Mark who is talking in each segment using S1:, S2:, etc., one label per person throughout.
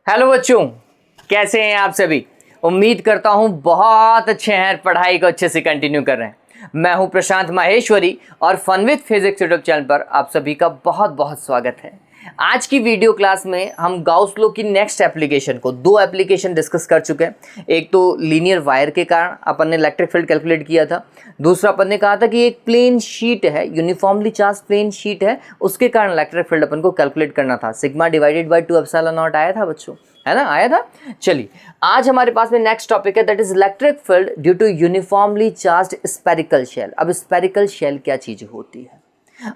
S1: Hello बच्चों, कैसे हैं आप सभी। उम्मीद करता हूं बहुत अच्छे हैं, पढ़ाई को अच्छे से कंटिन्यू कर रहे हैं। मैं हूं प्रशांत माहेश्वरी और fun with physics YouTube channel पर आप सभी का बहुत बहुत स्वागत है। आज की वीडियो क्लास में हम गाउस लॉ की नेक्स्ट एप्लीकेशन को दो एप्लीकेशन डिस्कस कर चुके हैं। एक तो लीनियर वायर के कारण अपन ने इलेक्ट्रिक फील्ड कैलकुलेट किया था। दूसरा अपन ने कहा था कि एक प्लेन शीट है, यूनिफॉर्मली चार्ज प्लेन शीट है, उसके कारण इलेक्ट्रिक फील्ड अपन को कैलकुलेट करना था। Sigma divided by 2 epsilon not आया था बच्चों, है ना, आया था। चलिए आज हमारे पास में नेक्स्ट टॉपिक है, that is electric field due to uniformly charged spherical shell. अब स्फेरिकल शेल क्या चीज होती है?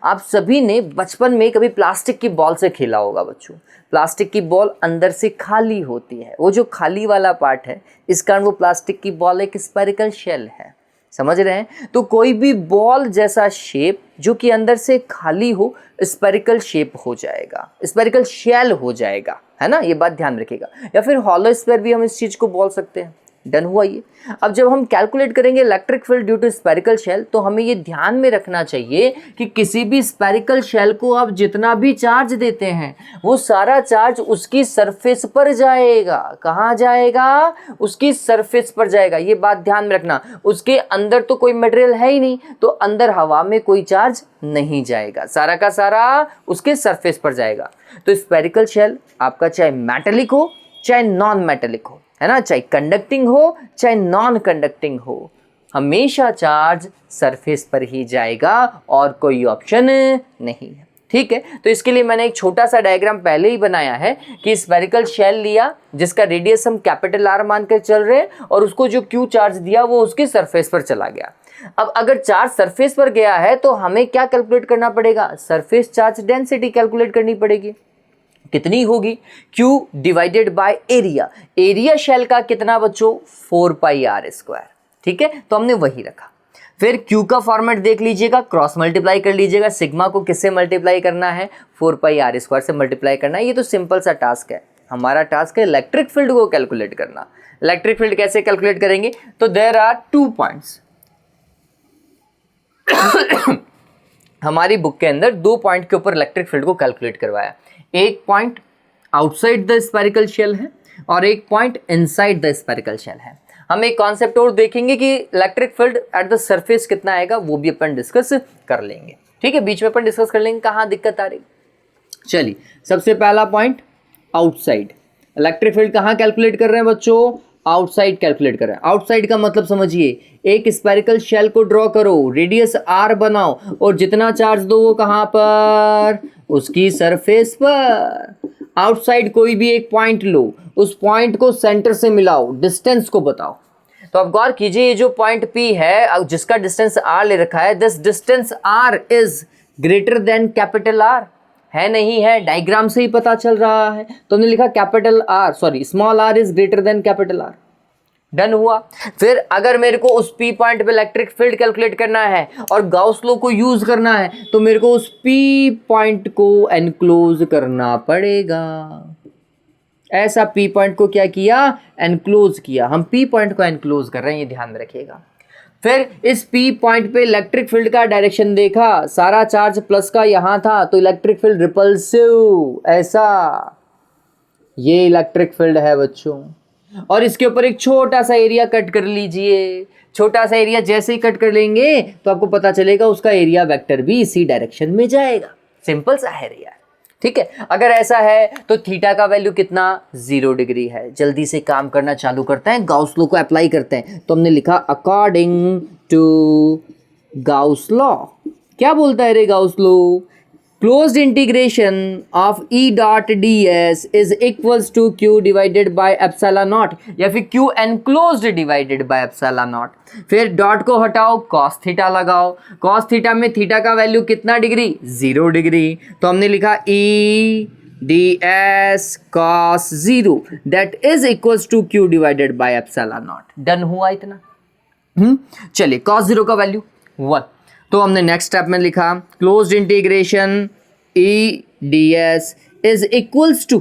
S1: आप सभी ने बचपन में कभी प्लास्टिक की बॉल से खेला होगा बच्चों। प्लास्टिक की बॉल अंदर से खाली होती है, वो जो खाली वाला पार्ट है इस कारण वो प्लास्टिक की बॉल एक स्फेरिकल शेल है। समझ रहे हैं? तो कोई भी बॉल जैसा शेप जो कि अंदर से खाली हो स्फेरिकल शेप हो जाएगा, स्फेरिकल शेल हो जाएगा, है ना, ये बात ध्यान रखिएगा। या फिर हॉलो स्फीयर भी हम इस चीज को बोल सकते हैं। डन हुआ ये। अब जब हम कैलकुलेट करेंगे electric field due to spherical shell तो हमें ये ध्यान में रखना चाहिए कि किसी भी स्फेरिकल शेल को आप जितना भी चार्ज देते हैं वो सारा चार्ज उसकी सरफेस पर जाएगा। कहाँ जाएगा? उसकी सरफेस पर जाएगा। ये बात ध्यान में रखना। उसके अंदर तो कोई मटेरियल है ही नहीं, तो अंदर हवा में कोई चार्ज नहीं जाएगा, सारा का सारा उसके सरफेस पर जाएगा। तो स्फेरिकल शेल आपका चाहे मेटेलिक हो चाहे नॉन मेटेलिक हो, है ना, चाहे कंडक्टिंग हो चाहे नॉन कंडक्टिंग हो, हमेशा चार्ज सरफेस पर ही जाएगा और कोई ऑप्शन नहीं है। ठीक है, तो इसके लिए मैंने एक छोटा सा डायग्राम पहले ही बनाया है कि स्फेरिकल शेल लिया जिसका रेडियस हम कैपिटल आर मान कर चल रहे हैं और उसको जो क्यू चार्ज दिया वो उसके सरफेस पर चला गया। अब अगर चार्ज सरफेस पर गया है तो हमें क्या कैलकुलेट करना पड़ेगा? सरफेस चार्ज डेंसिटी कैलकुलेट करनी पड़ेगी। कितनी होगी? Q divided by area. Area shell का कितना बच्चों? 4 पाई आर स्क्वायर। ठीक है, तो हमने वही रखा। फिर Q का फॉर्मेट देख लीजिएगा, क्रॉस मल्टीप्लाई कर लीजिएगा। सिग्मा को किससे मल्टीप्लाई करना है? 4 पाई आर स्क्वायर से मल्टीप्लाई करना है। ये तो सिंपल सा टास्क है। हमारा टास्क है इलेक्ट्रिक फील्ड को कैलकुलेट करना। इलेक्ट्रिक फील्ड कैसे कैलकुलेट करेंगे? तो देयर आर 2 पॉइंट्स। हमारी बुक के अंदर 2 पॉइंट के ऊपर इलेक्ट्रिक फील्ड को कैलकुलेट करवाया। एक point outside the spherical shell है और एक point inside the spherical shell है। हम एक कॉन्सेप्ट और देखेंगे कि electric field at the surface कितना आएगा, वो भी अपन डिस्कस कर लेंगे। ठीक है, बीच में अपन डिस्कस कर लेंगे कहाँ दिक्कत आ रही। चलिए, सबसे पहला पॉइंट आउटसाइड। इलेक्ट्रिक फील्ड कहाँ कैलकुलेट कर रहे हैं बच्चों? आउटसाइड कैलकुलेट कर रहे हैं। आउटसाइड का मतलब समझिए, एक स्फेरिकल शेल को ड्रॉ करो, रेडियस आर बनाओ और जितना चार्ज दो वो कहाँ पर? उसकी सरफेस पर। आउटसाइड कोई भी एक पॉइंट लो, उस पॉइंट को सेंटर से मिलाओ, डिस्टेंस को बताओ। तो अब गौर कीजिए, ये जो पॉइंट P है जिसका डिस्टेंस R ले रखा है, this distance R is greater than capital R है, नहीं है? डायग्राम से ही पता चल रहा है। तो हमने लिखा capital R, sorry small r is greater than capital R। Done हुआ। फिर अगर मेरे को उस P पॉइंट पे इलेक्ट्रिक फील्ड कैलकुलेट करना है और गाउस लॉ को यूज करना है तो मेरे को उस P पॉइंट को एनक्लोज करना पड़ेगा। ऐसा P पॉइंट को क्या किया? एनक्लोज किया। हम P पॉइंट को एनक्लोज कर रहे हैं, ये ध्यान में रखिएगा। फिर इस P पॉइंट पे इलेक्ट्रिक फील्ड का डायरेक्शन देखा, सारा चार्ज प्लस का यहां था तो इलेक्ट्रिक फील्ड रिपल्सिव, ऐसा ये इलेक्ट्रिक फील्ड है बच्चों। और इसके ऊपर एक छोटा सा एरिया कट कर लीजिए। छोटा सा एरिया जैसे ही कट कर लेंगे तो आपको पता चलेगा उसका एरिया वेक्टर भी इसी डायरेक्शन में जाएगा। सिंपल सा है यार। ठीक है, अगर ऐसा है तो थीटा का वैल्यू कितना? 0 डिग्री है। जल्दी से काम करना चालू करते हैं, गाउस लॉ को अप्लाई करते हैं। तो हमने लिखा अकॉर्डिंग टू गाउस लॉ। क्या बोलता है रे Gauss law? Closed integration of E dot ds is equals to Q divided by epsilon naught, या फिर Q enclosed divided by epsilon naught. फिर डॉट को हटाओ, cos थीटा लगाओ। cos थीटा में थीटा का वैल्यू कितना डिग्री? 0 डिग्री। तो हमने लिखा E ds cos 0 that is equals to Q divided by epsilon naught. Done हुआ इतना? चलिए, cos 0 का वैल्यू 1। तो हमने नेक्स्ट स्टेप में लिखा closed integration E ds is equals to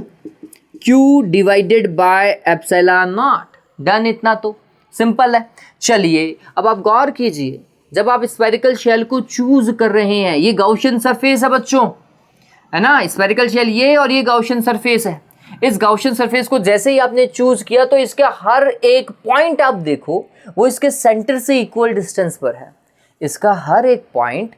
S1: Q divided by epsilon naught. Done, इतना तो सिंपल है। चलिए अब आप गौर कीजिए, जब आप स्फेरिकल शेल को चूज कर रहे हैं, ये गाउसियन सरफेस है बच्चों, है ना, स्फेरिकल शेल ये और ये गाउसियन सरफेस है। इस गाउशियन सरफेस को जैसे ही आपने चूज किया तो इसके हर एक पॉइंट आप देखो वो इसके सेंटर से इक्वल डिस्टेंस पर है। इसका हर एक पॉइंट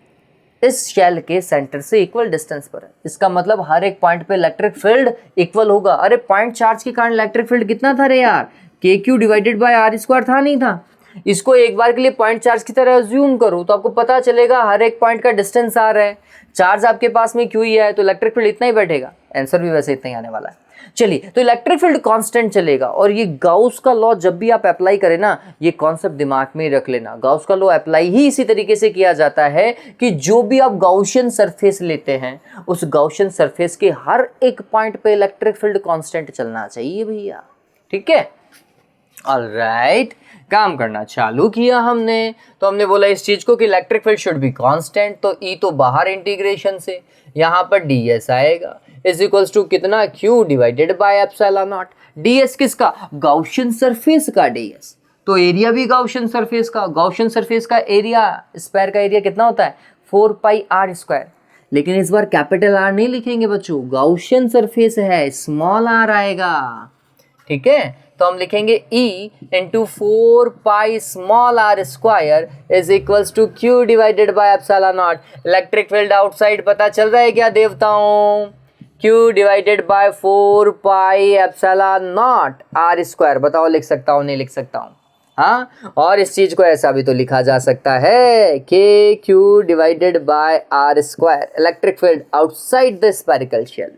S1: इस शेल के सेंटर से इक्वल डिस्टेंस पर है। इसका मतलब हर एक पॉइंट पे इलेक्ट्रिक फील्ड इक्वल होगा। अरे पॉइंट चार्ज के कारण इलेक्ट्रिक फील्ड कितना था रे यार, k Q divided by are square था, नहीं था? इसको एक बार के लिए पॉइंट चार्ज की तरह अज्यूम करो तो आपको पता चलेगा हर एक पॉइंट का डिस्टेंस आर है, चार्ज आपके पास में क्यू ही है, तो इलेक्ट्रिक फील्ड इतना ही बैठेगा। आंसर भी वैसे इतना ही आने वाला है। चलिए, तो इलेक्ट्रिक फील्ड कांस्टेंट चलेगा। और ये गाउस का लॉ जब भी आप अप्लाई करें ना, ये कॉन्सेप्ट दिमाग में रख लेना। गाउस का लॉ अप्लाई ही इसी तरीके से किया जाता है कि जो भी आप गाउशियन सरफेस लेते हैं उस गाउशियन सरफेस के हर एक पॉइंट पे इलेक्ट्रिक फील्ड कांस्टेंट चलना चाहिए भैया। ठीक है, ऑलराइट, काम करना चालू किया हमने। तो हमने बोला इस चीज को कि electric field should be constant, तो ई तो बाहर इंटीग्रेशन से यहाँ पर ds आएगा इज इक्वल्स टू कितना, q divided by epsilon not. ds किसका, गाउशियन सरफेस का ds, तो एरिया भी गाउशियन सरफेस का। गाउशियन सरफेस का एरिया, स्क्वायर का एरिया कितना होता है, 4 पाई r स्क्वायर। लेकिन इस बार कैपिटल R नहीं लिखेंगे बच्चों, गाउशियन सरफेस है, स्मॉल r आएगा। ठीक है, तो हम लिखेंगे E into 4 pi small r square is equals to q divided by epsilon naught. Electric field outside पता चल रहा है क्या देवताओं, q divided by 4 pi epsilon naught r square. बताओ लिख सकता हूँ नहीं लिख सकता हूँ? हाँ, और इस चीज को ऐसा भी तो लिखा जा सकता है k q divided by r square, electric field outside the spherical shell.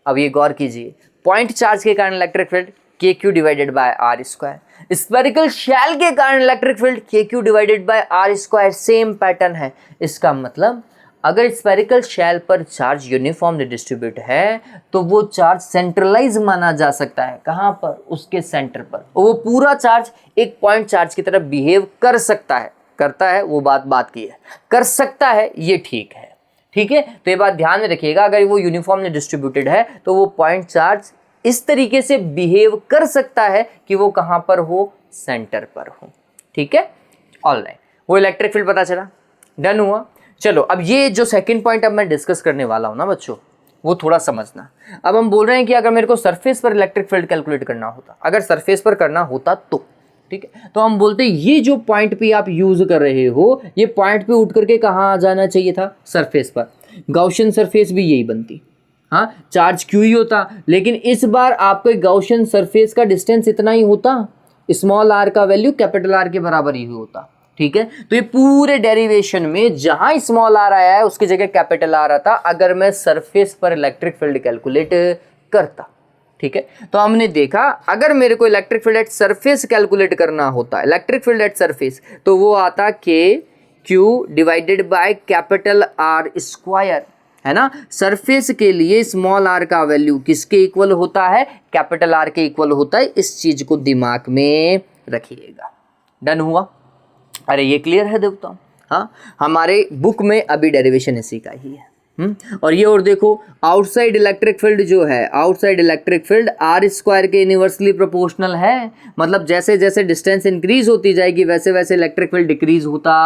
S1: अब ये गौर कीजिए, पॉइंट चार्ज के कारण electric field k Q divided by are square, spherical shell के कारण electric field k Q divided by are square, same pattern है। इसका मतलब अगर स्फेरिकल शेल पर चार्ज यूनिफॉर्मली डिस्ट्रीब्यूट है तो वो चार्ज सेंट्रलाइज माना जा सकता है। कहाँ पर, उसके सेंटर पर। वो पूरा चार्ज एक पॉइंट चार्ज की तरह बिहेव कर सकता है, करता है वो बात की है, कर सकता है ये ठीक है। ठीक है, तो ये बात ध्यान में रखिएगा, अगर वो यूनिफॉर्मली डिस्ट्रीब्यूटेड है तो वो पॉइंट चार्ज इस तरीके से बिहेव कर सकता है कि वो कहां पर हो, सेंटर पर हो। ठीक है, ऑलराइट, वो इलेक्ट्रिक फील्ड पता चला, डन हुआ। चलो, अब ये जो सेकंड पॉइंट अब मैं डिस्कस करने वाला हूं ना बच्चों, वो थोड़ा समझना। अब हम बोल रहे हैं कि अगर मेरे को सरफेस पर इलेक्ट्रिक फील्ड कैलकुलेट करना होता, अगर सरफेस पर करना होता तो, ठीक है, तो हम बोलते ये जो पॉइंट पे आप यूज कर रहे हो, ये पॉइंट पे उठ करके कहाँ आ जाना चाहिए था, सरफेस पर। गाउशियन सरफेस भी यही बनती, हाँ, चार्ज क्यू ही होता। लेकिन इस बार आपको गाउशियन सरफेस का डिस्टेंस इतना ही होता, स्मॉल आर का वैल्यू कैपिटल आर के बराबर ही होता। ठीक है, तो ये पूरे डेरिवेशन में जहां स्मॉल आर आया है उसकी जगह कैपिटल आर आता अगर मैं सरफेस पर इलेक्ट्रिक फील्ड कैलकुलेट करता। ठीक है, तो हमने देखा अगर मेरे को electric field at surface calculate करना होता, इलेक्ट्रिक फील्ड एट सरफेस, तो वो आता के Q divided by capital are square, है ना। सरफेस के लिए स्मॉल आर का वैल्यू किसके इक्वल होता है, कैपिटल आर के इक्वल होता है। इस चीज को दिमाग में रखिएगा, डन हुआ। अरे ये क्लियर है देवता, हाँ, हमारे बुक में अभी डेरिवेशन इसी का ही है। और ये और देखो, आउटसाइड इलेक्ट्रिक फील्ड जो है, outside electric field r square के इनवर्सली प्रोपोर्शनल है। मतलब जैसे जैसे डिस्टेंस इंक्रीज होती जाएगी वैसे वैसे इलेक्ट्रिक फील्ड डिक्रीज होता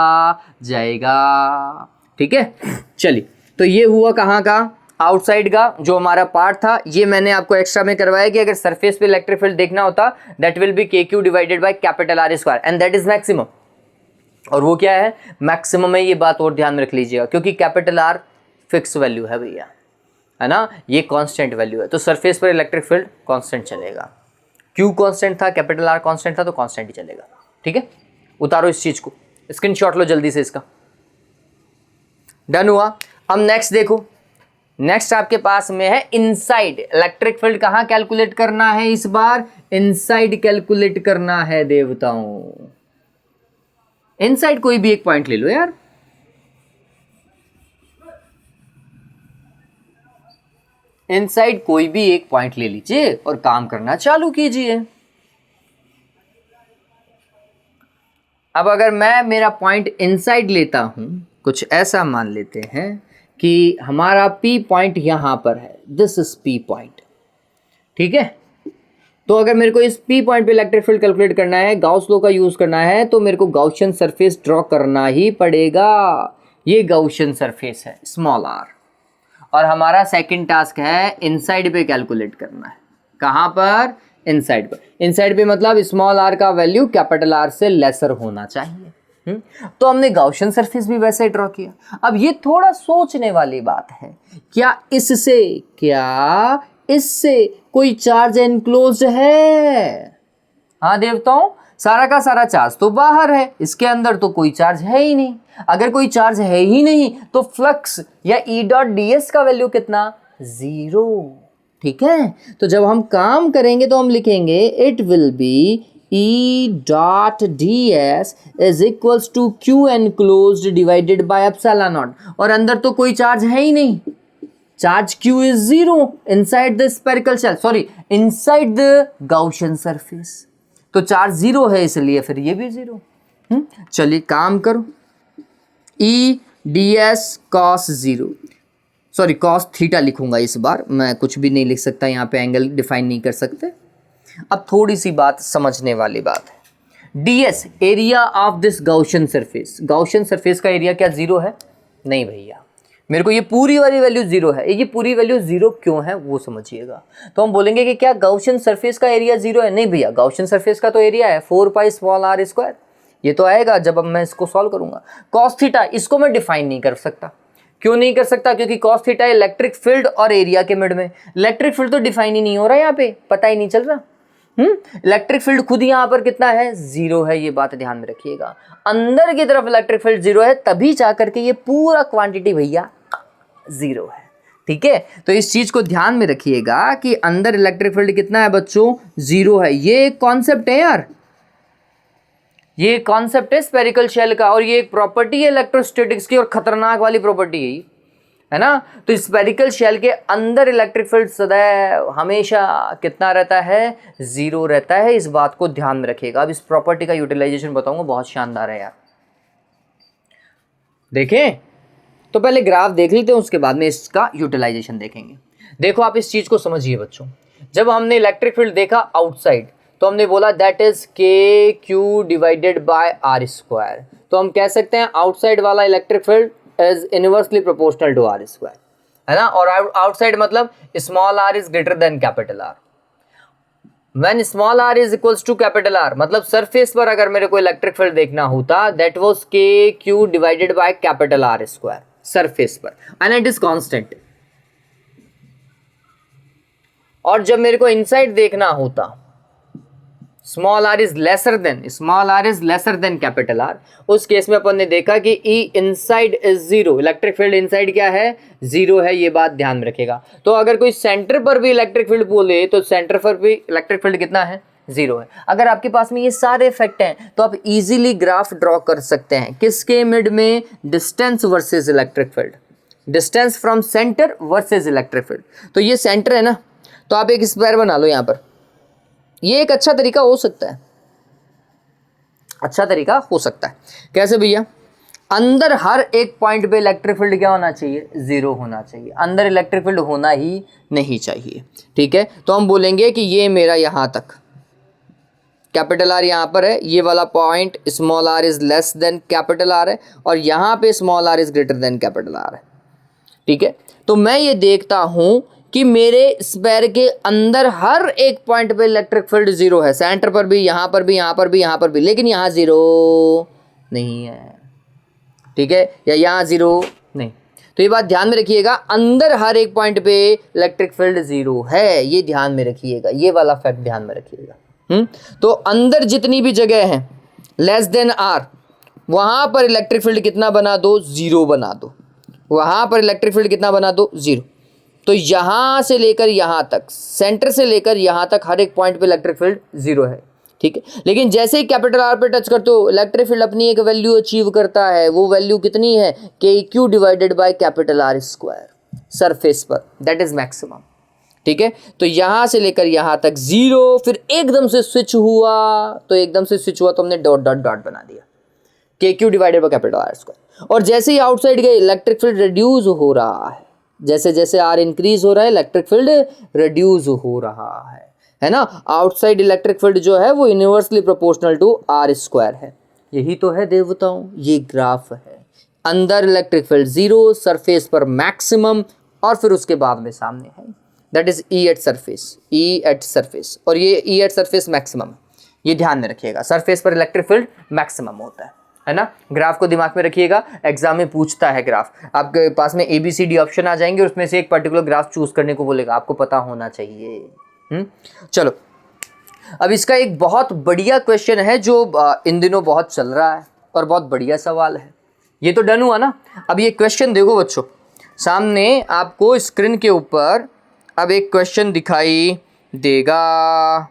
S1: जाएगा। ठीक है, चलिए, तो ये हुआ कहाँ का, आउटसाइड का जो हमारा पार्ट था। ये मैंने आपको एक्स्ट्रा में करवाया कि अगर सरफेस पे इलेक्ट्रिक फील्ड देखना होता that will be K Q divided by capital are square and that is maximum. और वो क्या है, मैक्सिमम है। ये बात और ध्यान में रख लीजिएगा क्योंकि कैपिटल आर फिक्स वैल्यू है भैया, है ना, ये कांस्टेंट वैल्यू है। तो सरफेस पर इलेक्ट्रिक फील्ड कांस्टेंट चलेगा। क्यू कांस्टेंट था, कैपिटल आर कांस्टेंट था, तो कांस्टेंट ही चलेगा। ठीक है, उतारो इस चीज को, स्क्रीनशॉट लो जल्दी से इसका, डन हुआ। अब नेक्स्ट देखो, नेक्स्ट आपके पास में है इनसाइड इलेक्ट्रिक फील्ड। कहां कैलकुलेट करना है इस बार, इनसाइड कैलकुलेट करना है देवताओं। इनसाइड कोई भी एक पॉइंट ले लो यार, इनसाइड कोई भी एक पॉइंट ले लीजिए और काम करना चालू कीजिए। अब अगर मैं मेरा पॉइंट इनसाइड लेता हूं, कुछ ऐसा मान लेते हैं कि हमारा P पॉइंट यहां पर है, दिस इज P पॉइंट। ठीक है, तो अगर मेरे को इस P पॉइंट पे इलेक्ट्रिक फील्ड कैलकुलेट करना है, गाउस लॉ का यूज करना है, तो मेरे को गाउशियन सरफेस ड्रॉ करना ही पड़ेगा। ये गाउशियन सरफेस है, स्मॉल r, और हमारा सेकंड टास्क है इनसाइड पे कैलकुलेट करना है। कहाँ पर? इनसाइड पर। इनसाइड पे मतलब स्मॉल आर का वैल्यू कैपिटल आर से लेसर होना चाहिए। तो हमने गाउशियन सरफेस भी वैसे ही ड्रॉ किया। अब ये थोड़ा सोचने वाली बात है, क्या इससे कोई चार्ज एनक्लोज्ड है? हाँ देवताओं, सारा का सारा चार्ज तो बाहर है, इसके अंदर तो कोई चार्ज है ही नहीं। अगर कोई चार्ज है ही नहीं तो फ्लक्स या ई डॉट डी एस का वैल्यू कितना? 0। ठीक है, तो जब हम काम करेंगे तो हम लिखेंगे it will be E dot ds is equals to Q enclosed divided by epsilon naught, और अंदर तो कोई चार्ज है ही नहीं, charge Q is 0 inside the spherical shell, sorry inside the Gaussian surface, तो चार्ज 0 है इसलिए फिर ये भी 0। चलिए काम करो, E ds cos 0, sorry cos theta लिखूंगा इस बार, मैं कुछ भी नहीं लिख सकता यहाँ पे, एंगल डिफाइन नहीं कर सकते। अब थोड़ी सी बात समझने वाली बात है, ds area of this Gaussian surface, Gaussian surface का एरिया क्या 0 है? नहीं भैया, मेरे को ये पूरी वाली वैल्यू 0 है। ये पूरी वैल्यू 0 क्यों है वो समझिएगा। तो हम बोलेंगे कि क्या गाउशियन सरफेस का एरिया 0 है? नहीं भैया, गाउशियन सरफेस का तो एरिया है 4 पाई स्मॉल r स्क्वायर। ये तो आएगा जब अब मैं इसको सॉल्व करूंगा। cos थीटा इसको मैं डिफाइन नहीं कर सकता। क्यों नहीं कर सकता? क्योंकि cos थीटा इलेक्ट्रिक फील्ड और एरिया के मिड में, इलेक्ट्रिक फील्ड तो डिफाइन ही नहीं हो रहा यहाँ पे, पता ही नहीं चल रहा। इलेक्ट्रिक फील्ड खुद यहाँ पर कितना है? 0 है, ये बात ध्यान में रखिएगा। अंदर की तरफ इलेक्ट्रिक फील्ड 0 है, तभी जा करके ये पूरा क्वांटिटी भैया 0 है। ठीक है, तो इस चीज को ध्यान में रखिएगा कि अंदर इलेक्ट्रिक फील्ड कितना है बच्चों? 0 है। ये एक कॉन्सेप्ट है यार, ये कॉन्सेप्ट है स्फेरिकल शेल का, और ये एक प्रॉपर्टी है इलेक्ट्रोस्टैटिक्स की, और खतरनाक वाली प्रॉपर्टी है ना। तो स्फेरिकल शेल के अंदर इलेक्ट्रिक फील्ड सदैव हमेशा कितना रहता है? 0 रहता है। इस बात को ध्यान में रखिएगा। अब इस प्रॉपर्टी का यूटिलाइजेशन बताऊंगा, बहुत शानदार है यार। देखें तो पहले ग्राफ देख लेते हैं, उसके बाद में इसका यूटिलाइजेशन देखेंगे। देखो आप इस चीज को समझिए बच्चों, जब हमने इलेक्ट्रिक फील्ड देखा आउटसाइड तो हमने बोला दैट इज के Q divided by are square. तो हम कह सकते हैं आउटसाइड वाला electric field is inversely proportional to r square, है ना। और आउटसाइड मतलब small are is greater than capital r. When small are is equals to capital r मतलब सरफेस पर अगर मेरे को इलेक्ट्रिक फील्ड देखना होता that was k Q divided by capital are square surface पर, एंड इट इज कांस्टेंट। और जब मेरे को इनसाइड देखना होता small are is lesser than capital R, उस केस में अपन ने देखा कि E inside is 0, electric field inside क्या है? 0 है। ये बात ध्यान में रखेगा। तो अगर कोई सेंटर पर भी इलेक्ट्रिक फील्ड बोले तो सेंटर पर भी इलेक्ट्रिक फील्ड कितना है? 0 है। अगर आपके पास में ये सारे इफेक्ट हैं तो आप इजीली ग्राफ ड्रॉ कर सकते हैं। किसके मिड में? Distance versus electric field, distance from centre versus electric field. तो ये सेंटर है ना, तो आप एक स्क्वायर बना लो यहाँ पर। ये एक अच्छा तरीका हो सकता है, अच्छा तरीका हो सकता है। कैसे भैया? अंदर हर एक पॉइंट पे इलेक्ट्रिक फील्ड क्या होना चाहिए? 0 होना चाहिए। अंदर इलेक्ट्रिक फील्ड होना ही नहीं चाहिए। ठीक है, तो हम बोलेंगे कि ये मेरा यहाँ तक कैपिटल आर यहाँ पर है, ये वाला point small are is less than capital r है, और यहाँ पे small are is greater than capital r है। ठीक है, तो मैं ये देखता हूँ कि मेरे स्फेयर के अंदर हर एक पॉइंट पे इलेक्ट्रिक फील्ड 0 है, सेंटर पर भी, यहाँ पर भी, यहाँ पर भी, यहाँ पर भी, लेकिन यहाँ 0 नहीं है। ठीक है, या यहाँ 0 नहीं। तो ये बात ध्यान में रखिएगा, अंदर हर एक पॉइंट पे इलेक्ट्रिक फील्ड 0 है, ये ध्यान में रखिएगा, ये वाला फैक्ट ध्यान में रखिएगा। तो अंदर जितनी भी जगह है लेस देन आर, वहाँ पर इलेक्ट्रिक फील्ड कितना बना दो? 0 बना दो। वहाँ पर इलेक्ट्रिक फील्ड कितना बना दो? 0। तो यहाँ से लेकर यहाँ तक, सेंटर से लेकर यहाँ तक हर एक पॉइंट पे इलेक्ट्रिक फील्ड 0 है। ठीक है, लेकिन जैसे ही कैपिटल आर पे टच करते हो इलेक्ट्रिक फील्ड अपनी एक वैल्यू अचीव करता है। वो वैल्यू कितनी है? के Q divided by capital are square surface पर, दैट इज मैक्सिमम। ठीक है, तो यहाँ से लेकर यहाँ तक 0, फिर एकदम से स्विच हुआ, तो हमने डॉट डॉट डॉट बना दिया, के Q divided by capital are square. और जैसे ही आउटसाइड गए इलेक्ट्रिक फील्ड रिड्यूस हो रहा है, जैसे जैसे आर इंक्रीज हो रहा है इलेक्ट्रिक फील्ड रिड्यूस हो रहा है ना। आउटसाइड इलेक्ट्रिक फील्ड जो है वो inversely proportional to r square है। यही तो है देवताओं, ये ग्राफ है। अंदर इलेक्ट्रिक फील्ड 0, सरफेस पर मैक्सिमम, और फिर उसके बाद में सामने है that is e at surface, e at surface, और ये ई एट सरफेस मैक्सिमम, ये ध्यान में रखिएगा, सरफेस पर इलेक्ट्रिक फील्ड मैक्सिमम होता है ना। ग्राफ को दिमाग में रखिएगा, एग्जाम में पूछता है ग्राफ, आपके पास में ABCD ऑप्शन आ जाएंगे और उसमें से एक पर्टिकुलर ग्राफ चूज करने को बोलेगा, आपको पता होना चाहिए। चलो, अब इसका एक बहुत बढ़िया क्वेश्चन है जो इन दिनों बहुत चल रहा है और बहुत बढ़िया सवाल है। ये तो डन हुआ ना। अब ये क्वेश्चन देखो बच्चों, सामने आपको स्क्रीन के ऊपर अब एक क्वेश्चन दिखाई देगा।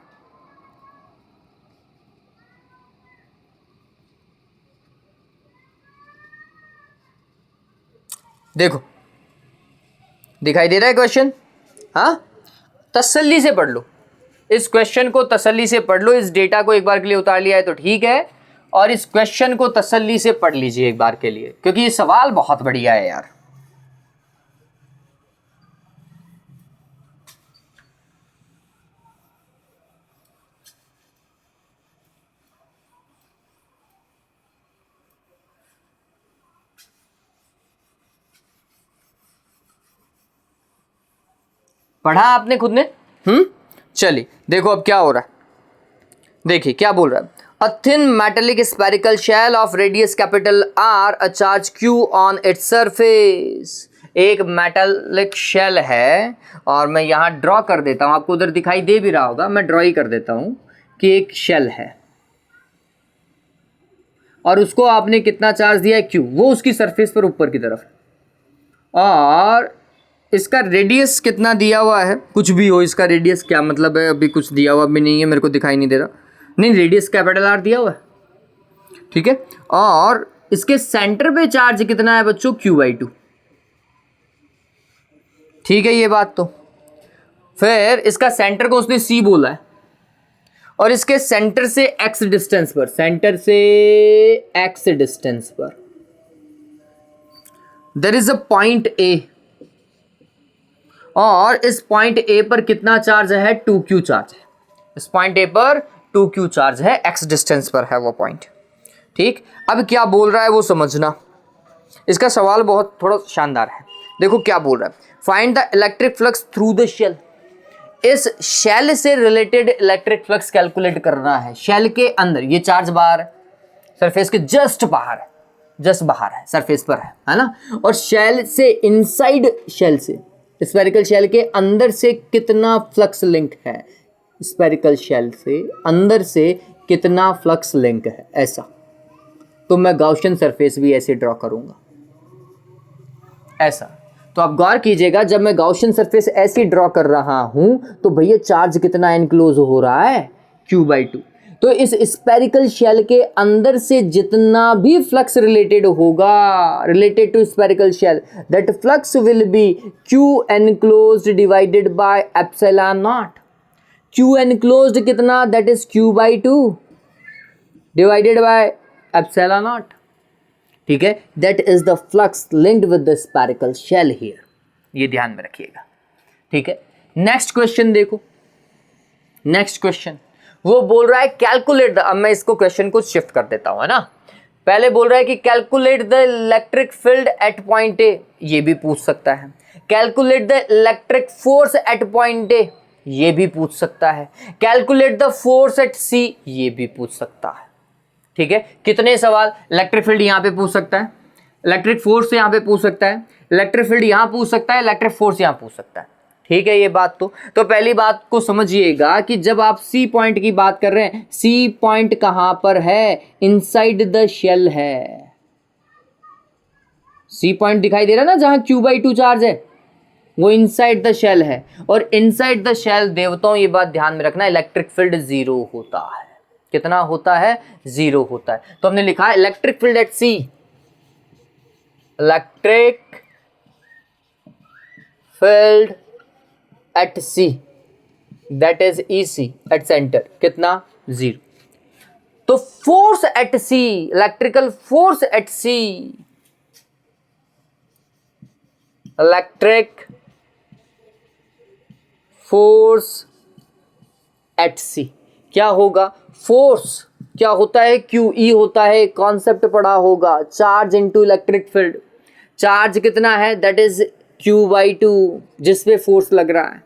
S1: देखो, दिखाई दे रहा है क्वेश्चन? हाँ, तसल्ली से पढ़ लो इस क्वेश्चन को, तसल्ली से पढ़ लो। इस डेटा को एक बार के लिए उतार लिया है तो ठीक है, और इस क्वेश्चन को तसल्ली से पढ़ लीजिए एक बार के लिए, क्योंकि ये सवाल बहुत बढ़िया है यार। पढ़ा आपने खुद ने? चलिए देखो अब क्या हो रहा है। देखिए क्या बोल रहा है, a thin metallic spherical shell of radius capital R, a charge Q on its surface. एक मेटेलिक शेल है, और मैं यहाँ ड्रॉ कर देता हूँ, आपको उधर दिखाई दे भी रहा होगा, मैं ड्रॉ ही कर देता हूँ कि एक शेल है और उसको आपने कितना चार्ज दिया है Q, वो उसकी सरफेस पर ऊपर की तरफ, और इसका रेडियस कितना दिया हुआ है, कुछ भी हो इसका रेडियस, क्या मतलब है अभी कुछ दिया हुआ भी नहीं है, मेरे को दिखाई नहीं दे रहा, नहीं रेडियस कैपिटल R दिया हुआ है, ठीक है। और इसके सेंटर पे चार्ज कितना है बच्चों, Q/2, ठीक है ये बात। तो फिर इसका सेंटर को उसने C बोला है, और इसके सेंटर से X डिस्टेंस पर, सेंटर से X डिस्टेंस पर there is a point A, और इस पॉइंट A पर कितना चार्ज है, 2Q चार्ज है। इस पॉइंट A पर 2Q चार्ज है, X डिस्टेंस पर है वो पॉइंट, ठीक। अब क्या बोल रहा है वो समझना, इसका सवाल बहुत थोड़ा शानदार है। देखो क्या बोल रहा है, find the electric flux through the shell. इस शेल से रिलेटेड इलेक्ट्रिक फ्लक्स कैलकुलेट करना है। शेल के अंदर ये चार्ज बाहर है, सरफेस के जस्ट बाहर है, जस्ट बाहर है, सरफेस पर है ना। और शेल से इनसाइड, शेल से स्फेरिकल शेल के अंदर से कितना फ्लक्स लिंक है, स्फेरिकल शेल से अंदर से कितना फ्लक्स लिंक है, ऐसा। तो मैं गाउशियन सरफेस भी ऐसे ड्रॉ करूंगा, ऐसा। तो आप गौर कीजिएगा, जब मैं गाउशियन सरफेस ऐसे ड्रॉ कर रहा हूं तो भैया चार्ज कितना एनक्लोज हो रहा है, Q/2। तो इस स्फेरिकल शेल के अंदर से जितना भी फ्लक्स रिलेटेड होगा, related to spherical shell, that flux will be Q enclosed divided by epsilon naught. Q enclosed कितना, that is Q/2 divided by epsilon naught, ठीक है। That is the flux linked with the spherical shell here, ये ध्यान में रखिएगा, ठीक है। Next question देखो, नेक्स्ट क्वेश्चन वो बोल रहा है कैलकुलेट द, अब मैं इसको क्वेश्चन को शिफ्ट कर देता हूं, है ना। पहले बोल रहा है कि calculate the electric field at point ए, ये भी पूछ सकता है। Calculate the electric force eight point ए, ये भी पूछ सकता है। कैलकुलेट द फोर्स एट सी, ये भी पूछ सकता है, ठीक है। कितने सवाल, इलेक्ट्रिक फील्ड यहां पे पूछ सकता है, इलेक्ट्रिक फोर्स यहां पे पूछ सकता है, इलेक्ट्रिक फील्ड यहां पूछ सकता है, इलेक्ट्रिक फोर्स यहां पूछ सकता है, ठीक है। ये बात तो पहली बात को समझिएगा कि जब आप सी पॉइंट की बात कर रहे हैं, सी पॉइंट कहां पर है, इनसाइड द शेल है। सी पॉइंट दिखाई दे रहा है ना, जहां Q/2 चार्ज है, वो इनसाइड द शेल है। और इनसाइड द शेल देवताओं, ये बात ध्यान में रखना, इलेक्ट्रिक फील्ड 0 होता है। कितना होता है, 0 होता है। तो हमने लिखा है electric field at C, electric field at C, that is EC at centre, कितना, 0। तो force at C, electrical force at C, electric force at C क्या होगा, फोर्स क्या होता है, QE होता है, कॉन्सेप्ट पढ़ा होगा, charge into electric field. Charge कितना है, दैट इज Q/2, जिस पे फोर्स लग रहा है।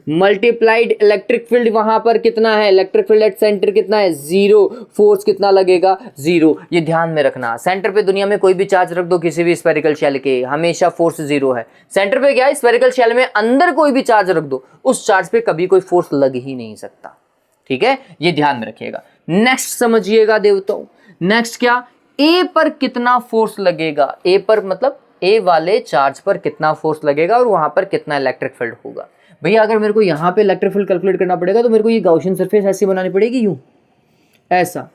S1: मल्टीप्लाइड इलेक्ट्रिक फील्ड वहां पर कितना है, इलेक्ट्रिक फील्ड एट सेंटर कितना है 0, फोर्स कितना लगेगा 0। ये ध्यान में रखना, सेंटर पे दुनिया में कोई भी चार्ज रख दो किसी भी स्फेरिकल शेल के, हमेशा फोर्स 0 है। सेंटर पे क्या है, स्फेरिकल शेल में अंदर कोई भी चार्ज रख दो, उस चार्ज पे कभी कोई फोर्स लग ही नहीं सकता। ठीक है, ये ध्यान में रखिएगा। नेक्स्ट समझिएगा देवताओं, नेक्स्ट क्या, ए पर कितना फोर्स लगेगा, ए पर मतलब ए वाले चार्ज पर कितना फोर्स लगेगा और वहां पर कितना इलेक्ट्रिक फील्ड होगा। भैया अगर मेरे को यहाँ पे इलेक्ट्रिक फील्ड कैलकुलेट करना पड़ेगा तो मेरे को ये गाउसियन सरफेस ऐसी बनानी पड़ेगी, यूं ऐसा,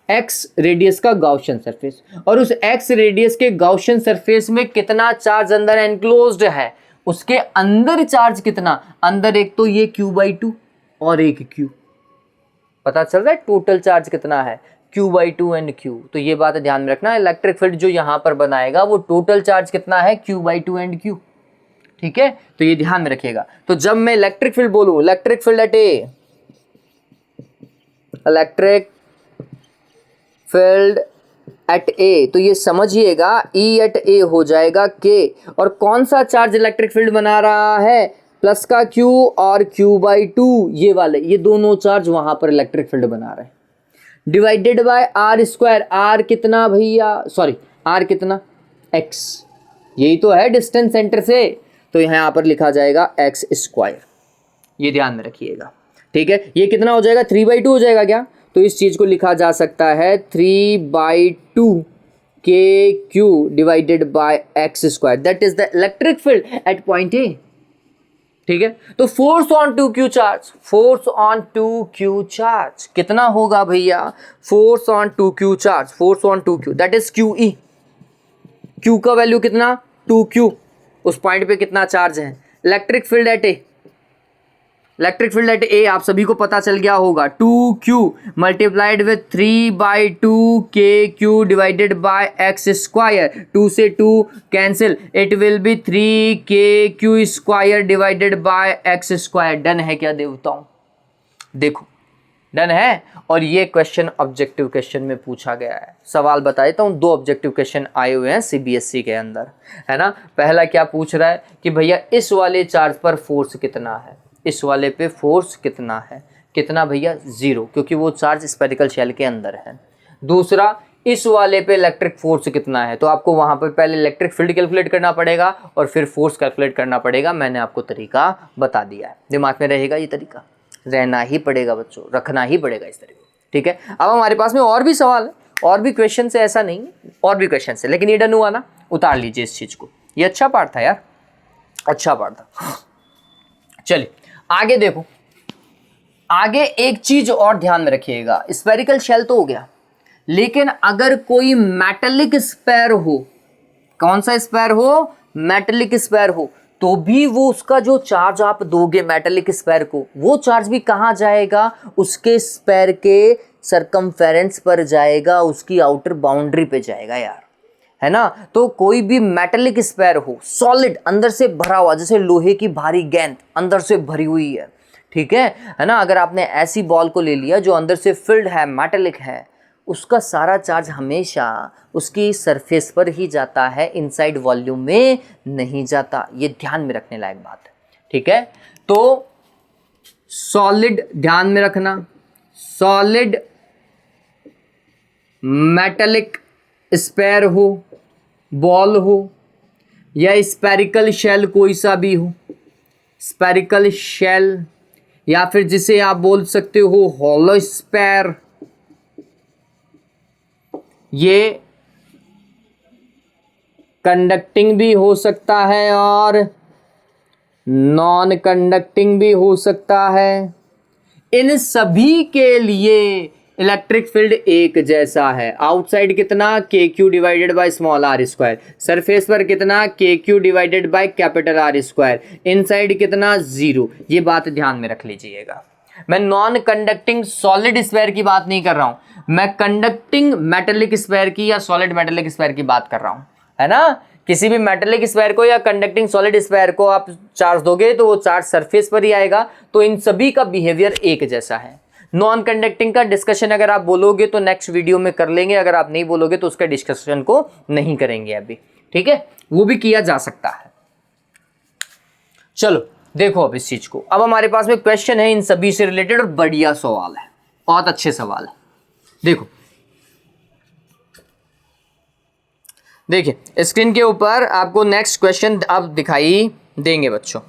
S1: एक्स रेडियस का गाउसियन सरफेस, और उस एक्स रेडियस के गाउसियन सरफेस में कितना चार्ज अंदर एनक्लोज्ड है, उसके अंदर चार्ज कितना, अंदर एक तो ये Q/2 और एक Q, पता चल रहा है टोटल चार्ज कितना है Q/2 एंड Q। तो ये बात ध्यान में रखना, इलेक्ट्रिक फील्ड जो यहां पर बनाएगा वो टोटल चार्ज कितना है Q/2 एंड Q। ठीक है, तो ये ध्यान में रखिएगा। तो जब मैं इलेक्ट्रिक फील्ड बोलूं, electric field at A, electric field at A, तो ये समझिएगा E एट ए हो जाएगा K, और कौन सा चार्ज इलेक्ट्रिक फील्ड बना रहा है, प्लस का Q और Q/2, ये वाले, ये दोनों चार्ज वहां पर इलेक्ट्रिक फील्ड बना रहे हैं, डिवाइडेड बाय r², r कितना भैया, सॉरी r कितना x, यही तो है डिस्टेंस सेंटर से, तो यहाँ पर लिखा जाएगा x², ये ध्यान में रखिएगा। ठीक है, ये कितना हो जाएगा 3/2 हो जाएगा क्या, तो इस चीज को लिखा जा सकता है 3/2 KQ divided by x², that is the electric field at point A. ठीक है, तो force on 2Q charge, force on 2Q charge कितना होगा भैया, force on 2Q charge, force on 2Q that is QE, Q का value कितना 2Q, उस point पे कितना चार्ज है, electric field at A, electric field at A आप सभी को पता चल गया होगा, 2Q multiplied with 3/2 KQ divided by x², 2 से 2 cancel, it will be 3KQ² divided by x²। Done है क्या देवताओं, देखो डन है। और ये क्वेश्चन ऑब्जेक्टिव क्वेश्चन में पूछा गया है, सवाल बता देता हूँ, 2 ऑब्जेक्टिव क्वेश्चन आए हुए हैं CBSE के अंदर, है ना। पहला क्या पूछ रहा है कि भैया इस वाले चार्ज पर फोर्स कितना है, इस वाले पे फोर्स कितना है, कितना भैया 0, क्योंकि वो चार्ज स्फेरिकल शेल के अंदर है। दूसरा, इस वाले पे इलेक्ट्रिक फोर्स कितना है, तो आपको वहां पर पहले इलेक्ट्रिक फील्ड कैलकुलेट करना पड़ेगा और फिर फोर्स कैलकुलेट करना पड़ेगा। मैंने आपको तरीका बता दिया है, दिमाग में रहेगा, ये तरीका रहना ही पड़ेगा बच्चों, रखना ही पड़ेगा इस तरीके। ठीक है, अब हमारे पास में और भी सवाल है, और भी क्वेश्चन है, ऐसा नहीं है, और भी क्वेश्चन है, लेकिन ये डन हुआ ना, उतार लीजिए इस चीज को, ये अच्छा पार्ट था यार, अच्छा पार्ट था। चलिए आगे देखो, आगे एक चीज और ध्यान में रखिएगा, स्फेरिकल शेल तो हो गया, लेकिन अगर कोई मेटेलिक स्फेयर हो, कौन सा स्फेयर हो, मेटेलिक स्फेयर हो, तो भी वो उसका जो चार्ज आप दोगे मेटेलिक स्फेयर को, वो चार्ज भी कहाँ जाएगा, उसके स्फेयर के सरकमफेरेंस पर जाएगा, उसकी आउटर बाउंड्री पे जाएगा यार, है ना। तो कोई भी मेटेलिक स्फेयर हो, सॉलिड, अंदर से भरा हुआ, जैसे लोहे की भारी गेंद अंदर से भरी हुई है, ठीक है ना। अगर आपने ऐसी बॉल को ले लिया जो अंदर से फिल्ड है, मेटेलिक है, उसका सारा चार्ज हमेशा उसकी सरफेस पर ही जाता है, इनसाइड वॉल्यूम में नहीं जाता। ये ध्यान में रखने लायक बात है, ठीक है। तो सॉलिड ध्यान में रखना, सॉलिड मेटेलिक स्फेयर हो, बॉल हो, या स्फेरिकल शेल कोई सा भी हो, स्फेरिकल शेल, या फिर जिसे आप बोल सकते हो हॉलो स्फेयर, ये कंडक्टिंग भी हो सकता है और नॉन कंडक्टिंग भी हो सकता है। इन सभी के लिए इलेक्ट्रिक फील्ड एक जैसा है। आउटसाइड कितना, KQ divided by small r square, surface पर कितना, KQ divided by capital R square, inside कितना 0। ये बात ध्यान में रख लीजिएगा। मैं नॉन कंडक्टिंग सॉलिड स्फेयर की बात नहीं कर रहा हूं, मैं कंडक्टिंग मेटेलिक स्फेयर की या सॉलिड मेटेलिक स्फेयर की बात कर रहा हूं, है ना। किसी भी मेटेलिक स्फेयर को या कंडक्टिंग सॉलिड स्फेयर को आप चार्ज दोगे तो वो चार्ज सरफेस पर ही आएगा। तो इन सभी का बिहेवियर एक जैसा है। नॉन कंडक्टिंग का डिस्कशन अगर आप बोलोगे तो नेक्स्ट वीडियो में कर लेंगे, अगर आप नहीं बोलोगे तो उसका डिस्कशन को नहीं करेंगे अभी, ठीक है, वो भी किया जा सकता है। चलो देखो अब इस चीज को, अब हमारे पास में क्वेश्चन है इन सभी से रिलेटेड और बढ़िया सवाल है, बहुत अच्छे सवाल है। देखो देखिए स्क्रीन के ऊपर आपको नेक्स्ट क्वेश्चन अब दिखाई देंगे बच्चों।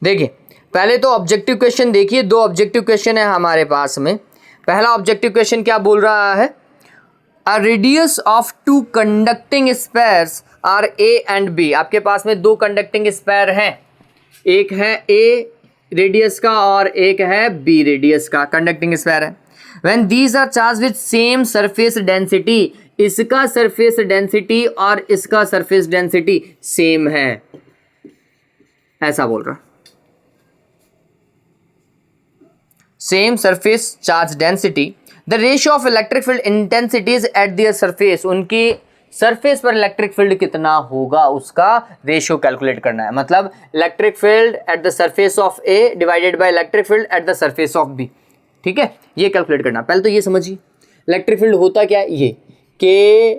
S1: देखिए पहले तो ऑब्जेक्टिव क्वेश्चन देखिए, दो ऑब्जेक्टिव क्वेश्चन है हमारे पास में। पहला ऑब्जेक्टिव क्वेश्चन क्या बोल रहा है, a radius of two conducting spheres are A and B. आपके पास में दो कंडक्टिंग स्पेयर हैं, एक है ए रेडियस का और एक है बी रेडियस का, कंडक्टिंग स्पेयर है। When these are charge with same surface density, इसका सरफेस डेंसिटी और इसका सरफेस डेंसिटी सेम है, ऐसा बोल रहा। Same surface charge density, the ratio of electric field intensities at their surface, उनकी सरफेस पर इलेक्ट्रिक फील्ड कितना होगा उसका रेशियो कैलकुलेट करना है। मतलब electric field at the surface of A divided by electric field at the surface of B, ठीक है, ये कैलकुलेट करना। पहले तो ये समझिए इलेक्ट्रिक फील्ड होता क्या है, ये K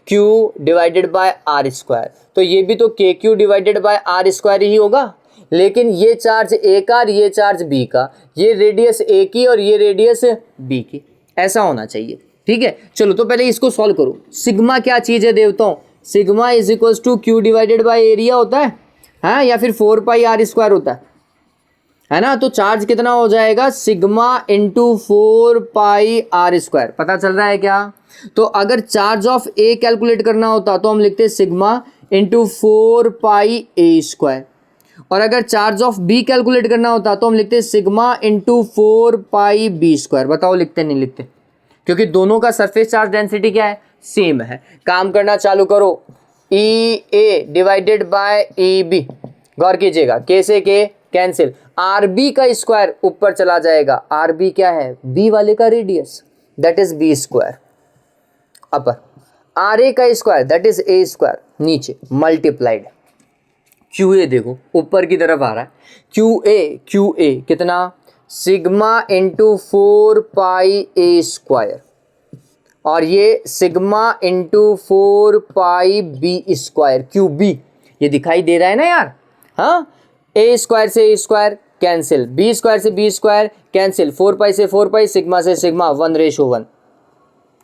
S1: Q divided by are square, तो ये भी तो K Q divided by are square ही होगा, लेकिन ये चार्ज ए का और ये चार्ज बी का, ये रेडियस ए की और ये रेडियस बी की, ऐसा होना चाहिए, ठीक है। चलो तो पहले इसको सॉल्व करो। सिग्मा क्या चीज है देवताओं, sigma is equals to q divided by area होता है, हाँ, या फिर 4 पाई आर स्क्वायर होता है ना। तो चार्ज कितना हो जाएगा, sigma into 4 pi r square, पता चल रहा है क्या। तो अगर चार्ज ऑफ ए कैलकुलेट करना होता तो हम लिखते सिग्मा इंटू 4 पाई ए स्क्वायर, और अगर चार्ज ऑफ बी कैलकुलेट करना होता तो हम लिखते सिग्मा इंटू 4 पाई बी स्क्वायर। बताओ लिखते नहीं लिखते, क्योंकि दोनों का सरफेस चार्ज डेंसिटी क्या है, सेम है। काम करना चालू करो, ई ए डिवाइडेड बाय ई बी, गौर कीजिएगा, के से के कैंसिल, आर बी का स्क्वायर ऊपर चला जाएगा, आर बी क्या है, बी वाले का radius, that is B square अपर, आर ए का square that is A square नीचे, मल्टीप्लाइड क्यू ए, देखो ऊपर की तरफ आ रहा है, क्यू ए कितना, सिग्मा इंटू 4 पाई ए स्क्वायर, और ये सिग्मा इंटू 4 पाई बी स्क्वायर, क्यू बी, ये दिखाई दे रहा है ना यार, हाँ, ए स्क्वायर से ए स्क्वायर कैंसिल, बी स्क्वायर से बी स्क्वायर कैंसिल, 4 पाई से 4 पाई, सिग्मा से सिग्मा, 1:1,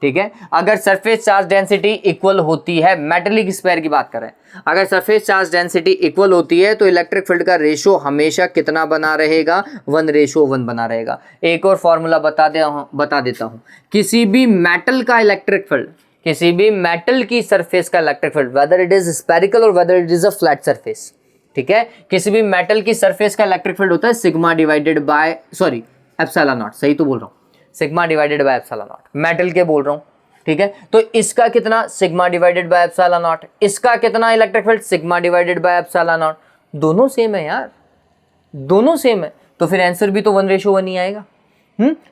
S1: ठीक है। अगर सरफेस चार्ज डेंसिटी इक्वल होती है, मेटेलिक स्फीयर की बात कर रहे हैं, अगर सरफेस चार्ज डेंसिटी इक्वल होती है तो इलेक्ट्रिक फील्ड का रेशियो हमेशा कितना बना रहेगा, 1:1 बना रहेगा। एक और फॉर्मूला बता देता हूं, किसी भी मेटल का इलेक्ट्रिक फील्ड, किसी भी मेटल की सरफेस का electric field, whether it is spherical और whether it is a flat surface, ठीक है, किसी भी मेटल की सरफेस का इलेक्ट्रिक फील्ड होता है sigma divided by, sorry epsilon not, सही तो बोल रहा हूँ, sigma divided by epsilon not, metal के बोल रहा हूँ, ठीक है। तो इसका कितना, sigma divided by epsilon not, इसका कितना electric field, sigma divided by epsilon not, दोनों सेम है यार, दोनों सेम है, तो फिर आंसर भी तो 1:1 ही आएगा।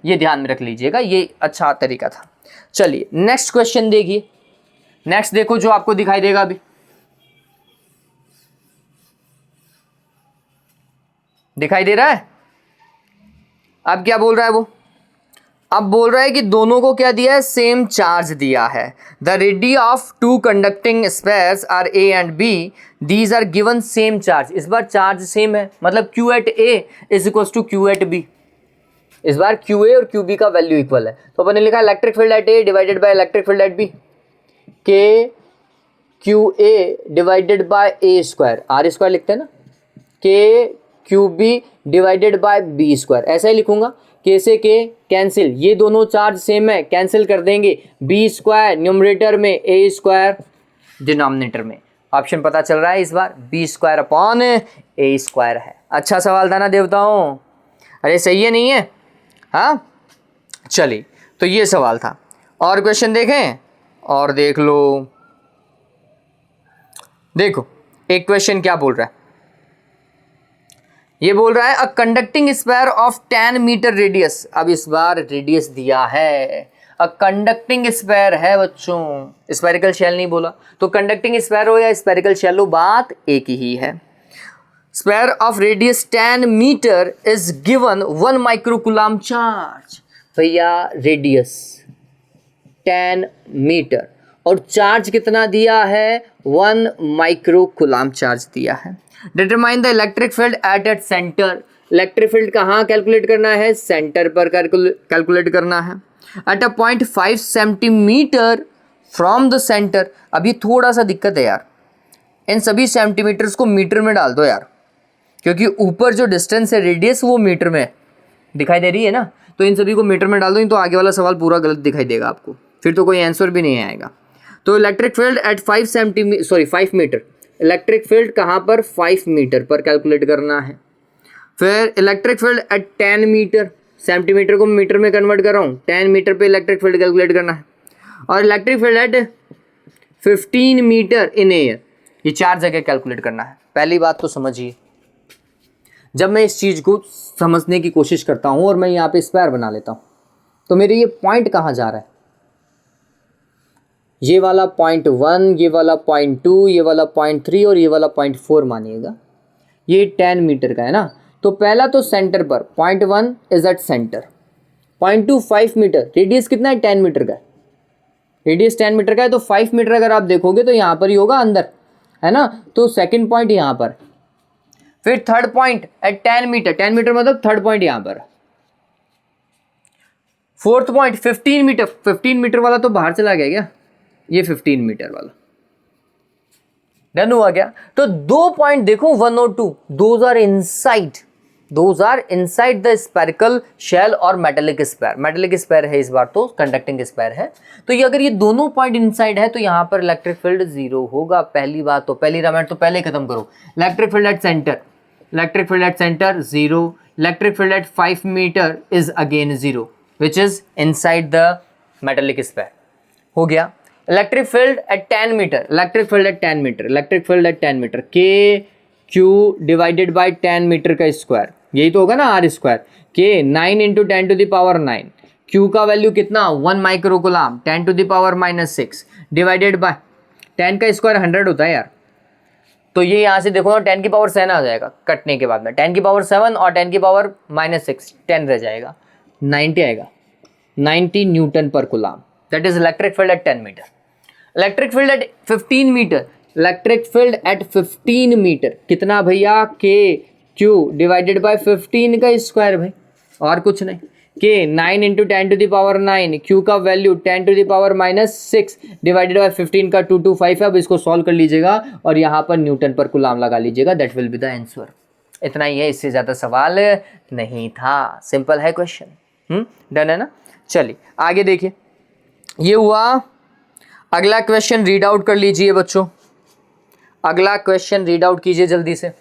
S1: ये ध्यान में रख लीजिएगा, ये अच्छा तरीका था। चलिए नेक्स्ट क्वेश्चन देखिए, नेक्स्ट देखो जो आपको दिखाई देगा अभी, दिखाई दे रहा है। अब क्या बोल रहा है वो, अब बोल रहा है कि दोनों को क्या दिया है, सेम चार्ज दिया है। The radius of two conducting spheres are A and B, these are given same charge, इस बार चार्ज सेम है, मतलब Q at A is equal to Q at B, इस बार क्यू ए और क्यू बी का वैल्यू इक्वल है। तो अपन ने लिखा electric field at A divided by electric field at B, K Q A divided by A square, R square लिखते हैं ना, k q B divided by B square, ऐसा ही लिखूंगा, के से के कैंसिल, ये दोनों चार्ज सेम है, कैंसिल कर देंगे, बी स्क्वायर न्यूमरेटर में, ए स्क्वायर डिनोमिनेटर में। ऑप्शन पता चल रहा है इस बार, बी स्क्वायर अपॉन ए स्क्वायर है। अच्छा सवाल था ना देवताओं, अरे सही है नहीं है, हाँ। चलिए तो ये सवाल था, और क्वेश्चन देखें, और देख लो, देखो एक क्वेश्चन क्या बोल रहा है, ये बोल रहा है a conducting sphere of 10 metre radius, अब इस बार रेडियस दिया है, अ कंडक्टिंग स्पेयर है बच्चों, स्फेरिकल शेल नहीं बोला, तो कंडक्टिंग स्पेयर हो या स्फेरिकल शेल हो, बात एक ही है। Sphere of radius 10 metre is given 1 microcoulomb charge, भैया रेडियस 10 मीटर और चार्ज कितना दिया है, 1 माइक्रो कूलम चार्ज दिया है। Determine the electric field at centre, electric field कहाँ कैलकुलेट करना है, सेंटर पर कैलकुलेट करना है। At a point 5 centimetre from the centre. अभी थोड़ा सा दिक्कत है यार, इन सभी सेंटीमीटर्स को मीटर में डाल दो यार, क्योंकि ऊपर जो डिस्टेंस है रेडियस वो मीटर में दिखाई दे रही है ना, तो इन सभी को मीटर में डाल दो, तो आगे वाला सवाल पूरा गलत दिखाई देगा आपको, फिर तो कोई आंसर भी नहीं आएगा। तो electric field at 5 metre, electric field कहाँ पर, 5 मीटर पर कैलकुलेट करना है। फिर electric field at 10 metre, centimetre को मीटर में कन्वर्ट कर रहा हूँ, 10 मीटर पे इलेक्ट्रिक फील्ड कैलकुलेट करना है। और electric field at 15 metre in air, ये 4 जगह कैलकुलेट करना है। पहली बात तो समझिए, जब मैं इस चीज़ को समझने की कोशिश करता हूँ और मैं यहाँ पे स्क्वायर बना लेता हूँ, तो मेरे ये पॉइंट कहाँ जा रहा है, ये वाला पॉइंट 1, ये वाला पॉइंट 2, ये वाला पॉइंट 3 और ये वाला पॉइंट 4 मानिएगा, ये 10 मीटर का है ना। तो पहला तो सेंटर पर point 1 is at centre, point 2 5 metre, radius कितना है, 10 मीटर का है, रेडियस 10 मीटर का है, तो 5 मीटर अगर आप देखोगे तो यहाँ पर ही होगा अंदर, है ना। तो सेकंड पॉइंट यहाँ पर, फिर third point at 10 metre, 10 metre मतलब थर्ड पॉइंट यहाँ पर, फोर्थ पॉइंट 15 मीटर, 15 मीटर वाला तो बाहर चला गया क्या, ये 15 मीटर वाला डन हुआ क्या। तो 2 पॉइंट देखो 1 और 2, those are inside the spherical shell और मेटेलिक स्पेयर, मेटेलिक स्पेयर है इस बार तो, कंडक्टिंग स्पेयर है। तो ये अगर ये दोनों पॉइंट इनसाइड है तो यहाँ पर इलेक्ट्रिक फील्ड 0 होगा। पहली बात तो, पहली रामायण तो पहले खत्म करो। Electric field at centre, electric field at centre 0, electric field at 5 metre is again 0 which is inside the metallic sphere, हो गया। Electric field at 10 metre, electric field at 10 metre, electric field at 10 metre, k Q divided by 10 metre का square, यही तो होगा ना r square, k 9 into 10 to the power 9, Q का value कितना 1 micro coulomb, 10 to the power -6 divided by 10 का square 100 होता है यार। तो ये यहाँ से देखो ना 10 की पावर 7 आ जाएगा कटने के बाद में, 10 की पावर 7 और 10 की पावर -6, 10 रह जाएगा, 90 आएगा, 90 newton per coulomb, that is electric field at 10 metre. Electric field at 15 metre, electric field at 15 metre कितना भैया, के क्यू डिवाइडेड बाय 15 का स्क्वायर भाई, और कुछ नहीं, K 9 into 10 to the power 9, Q का value 10 to the power -6 divided by 15 का 225 है। अब इसको सॉल्व कर लीजिएगा और यहाँ पर न्यूटन पर कूलम लगा लीजिएगा, that will be the answer. इतना ही है, इससे ज़्यादा सवाल नहीं था, सिंपल है क्वेश्चन। डन है ना। चलिए आगे देखिए, ये हुआ। अगला क्वेश्चन रीड आउट कर लीजिए बच्चों, अगला क्वेश्चन रीड आउट कीजिए जल्दी से।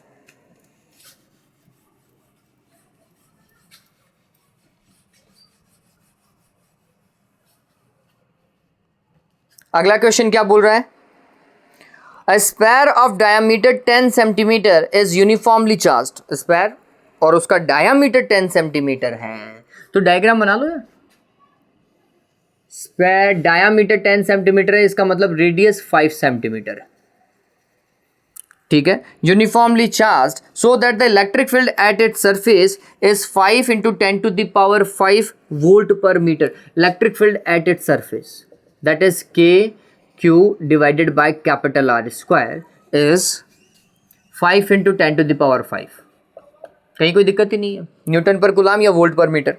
S1: अगला क्वेश्चन क्या बोल रहा है, a sphere of diameter 10 centimetre is uniformly charged, sphere और उसका डायमीटर 10 सेंटीमीटर है, तो डायग्राम बना लो यार। स्पेयर डायमीटर 10 सेंटीमीटर है, इसका मतलब रेडियस 5 सेंटीमीटर है, ठीक है। Uniformly charged so that the electric field at its surface is 5 into 10 to the power 5 volt per metre. Electric field at its surface that is के Q divided by capital are square is 5 into 10 to the power 5, कहीं कोई दिक्कत ही नहीं है, Newton per coulomb या volt per metre.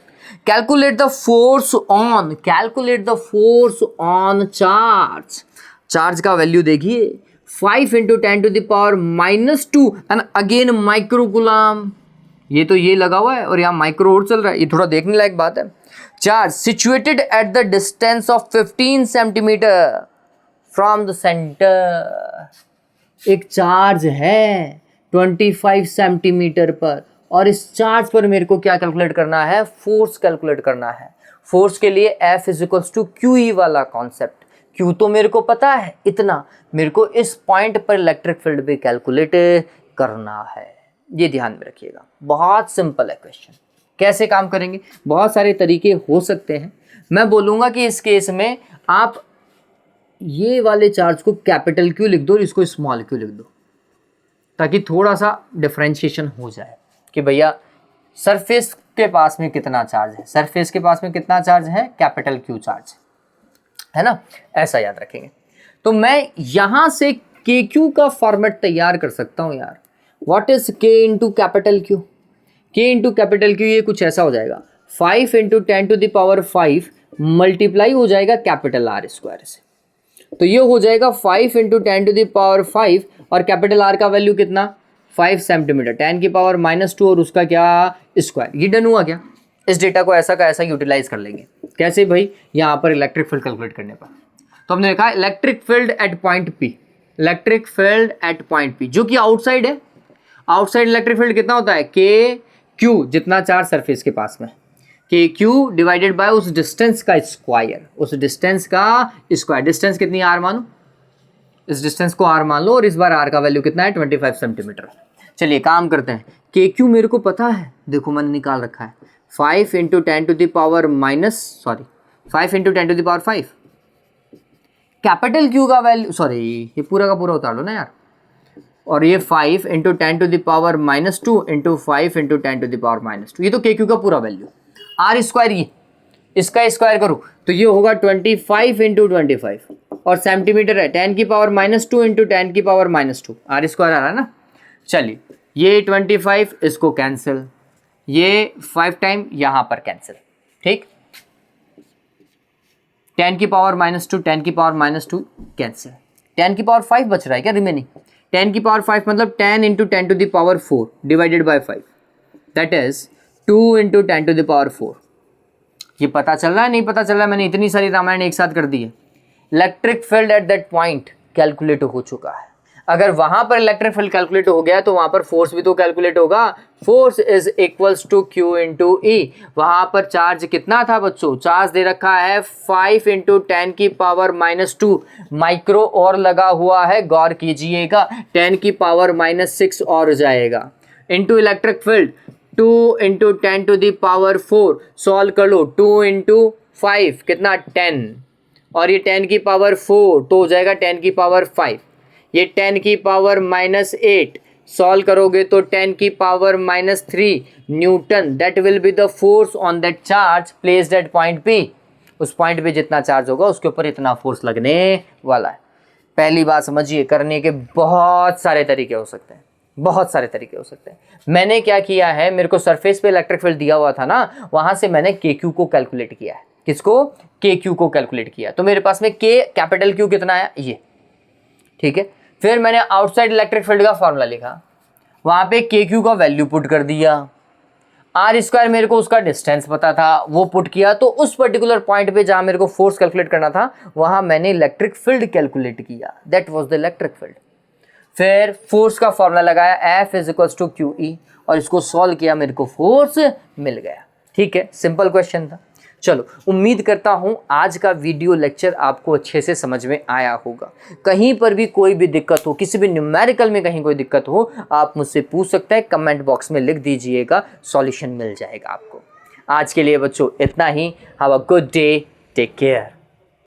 S1: Calculate the force on, calculate the force on charge, charge का value देखिए 5 into 10 to the power -2 and again micro coulomb, ये तो ये लगा हुआ है और यहाँ माइक्रो और चल रहा है, ये थोड़ा देखने लायक बात है। Charge situated at the distance of 15 centimetre from the centre, एक चार्ज है 25 सेंटीमीटर पर और इस चार्ज पर मेरे को क्या कैलकुलेट करना है, फोर्स कैलकुलेट करना है। फोर्स के लिए F = QE वाला कॉन्सेप्ट, Q तो मेरे को पता है इतना, मेरे को इस पॉइंट पर इलेक्ट्रिक फील्ड भी कैलकुलेट करना है, ये ध्यान में रखिएगा। बहुत सिंपल है क्वेश्चन, कैसे काम करेंगे, बहुत सारे तरीके हो सकते हैं। मैं बोलूँगा कि इस केस में आप ये वाले चार्ज को कैपिटल Q लिख दो और इसको स्मॉल q लिख दो, ताकि थोड़ा सा डिफरेंशिएशन हो जाए कि भैया सरफेस के पास में कितना चार्ज है, सरफेस के पास में कितना चार्ज है, कैपिटल Q चार्ज है ना, ऐसा याद रखेंगे। तो मैं यहाँ से के क्यू का फॉर्मेट तैयार कर सकता हूँ यार। व्हाट इज के इंटू कैपिटल क्यू? के इंटू कैपिटल क्यू ये कुछ ऐसा हो जाएगा 5 इंटू 10⁵ मल्टीप्लाई हो जाएगा कैपिटल आर स्क्वायर से। तो ये हो जाएगा 5 इंटू 10⁵ और कैपिटल आर का वैल्यू कितना 5 सेंटीमीटर 10⁻² और उसका क्या स्क्वायर। ये डन हुआ क्या? इस डेटा को ऐसा का ऐसा यूटिलाइज कर लेंगे। कैसे भाई? यहाँ पर इलेक्ट्रिक फील्ड कैलकुलेट करने पर तो हमने देखा electric field at point P, electric field at point P जो कि आउटसाइड है। आउटसाइड इलेक्ट्रिक फील्ड कितना होता है? के क्यू, जितना चार्ज सरफेस के पास में, के क्यू डिवाइडेड बाय उस डिस्टेंस का स्क्वायर, उस डिस्टेंस का स्क्वायर। डिस्टेंस कितनी आर मानो, इस डिस्टेंस को आर मान लो और इस बार आर का वैल्यू कितना है 25 सेंटीमीटर। चलिए काम करते हैं। के क्यू मेरे को पता है, देखो मैंने निकाल रखा है 5 इंटू 10⁻5। कैपिटल क्यू का वैल्यू, सॉरी ये पूरा का पूरा उतार लो ना यार, और ये 5 इंटू 10⁻² इंटू 5 इंटू 10⁻², ये तो के क्यू का पूरा वैल्यू। आर स्क्वायर ये इसका स्क्वायर करूँ तो ये होगा 25 इंटू 25 और सेंटीमीटर है 10⁻² इंटू 10⁻², आर स्क्वायर आ रहा है ना। चलिए ये 25 इसको कैंसिल, ये 5 टाइम यहाँ पर कैंसिल, ठीक। 10⁻² 10⁻² कैंसिल, 10⁻5 बच रहा है क्या रिमेनिंग? 10⁻5 मतलब 10 into 10⁴ divided by 5 that is 2 into 10⁴। ये पता चल रहा है नहीं पता चल रहा है? मैंने इतनी सारी रामायण एक साथ कर दी है। Electric field at that point calculate हो चुका है। अगर वहां पर इलेक्ट्रिक फील्ड कैलकुलेट हो गया तो वहां पर फोर्स भी तो कैलकुलेट होगा। Force is equals to Q into E. वहां पर चार्ज कितना था बच्चों? चार्ज दे रखा है 5 इंटू 10⁻² माइक्रो और लगा हुआ है, गौर कीजिएगा 10⁻6 और जाएगा into electric field 2 into 10⁴ solve कर लो। 2 इंटू 5 कितना 10 और ये 10⁴ तो हो जाएगा 10⁵। ये 10⁻⁻8 सॉल्व करोगे तो 10⁻³ Newton. That will be the force on that charge placed at point P. उस पॉइंट पे जितना चार्ज होगा उसके ऊपर इतना फोर्स लगने वाला है। पहली बात समझिए, करने के बहुत सारे तरीके हो सकते हैं, बहुत सारे तरीके हो सकते हैं। मैंने क्या किया है, मेरे को सरफेस पे इलेक्ट्रिक फील्ड दिया हुआ था ना, वहां से मैंने के क्यू को कैलकुलेट किया है। किसको? के क्यू को कैलकुलेट किया। तो मेरे पास में के कैपिटल क्यू कितना है ये, ठीक है। फिर मैंने आउटसाइड इलेक्ट्रिक फील्ड का फॉर्मूला लिखा, वहां पे के क्यू का वैल्यू पुट कर दिया। आर स्क्वायर मेरे को उसका डिस्टेंस पता था, वो पुट किया। तो उस पर्टिकुलर पॉइंट पे जहां मेरे को फोर्स कैलकुलेट करना था वहां मैंने इलेक्ट्रिक फील्ड कैलकुलेट किया। That was the electric field. फिर फोर्स का फॉर्मूला लगाया F is to q e और इसको सॉल्व किया, मेरे को फोर्स मिल गया। ठीक है, सिंपल क्वेश्चन था। चलो, उम्मीद करता हूं आज का वीडियो लेक्चर आपको अच्छे से समझ में आया होगा। कहीं पर भी कोई भी दिक्कत हो, किसी भी न्यूमेरिकल में कहीं कोई दिक्कत हो, आप मुझसे पूछ सकते हैं, कमेंट बॉक्स में लिख दीजिएगा, सॉल्यूशन मिल जाएगा आपको। आज के लिए बच्चों इतना ही। Have a good day, take care.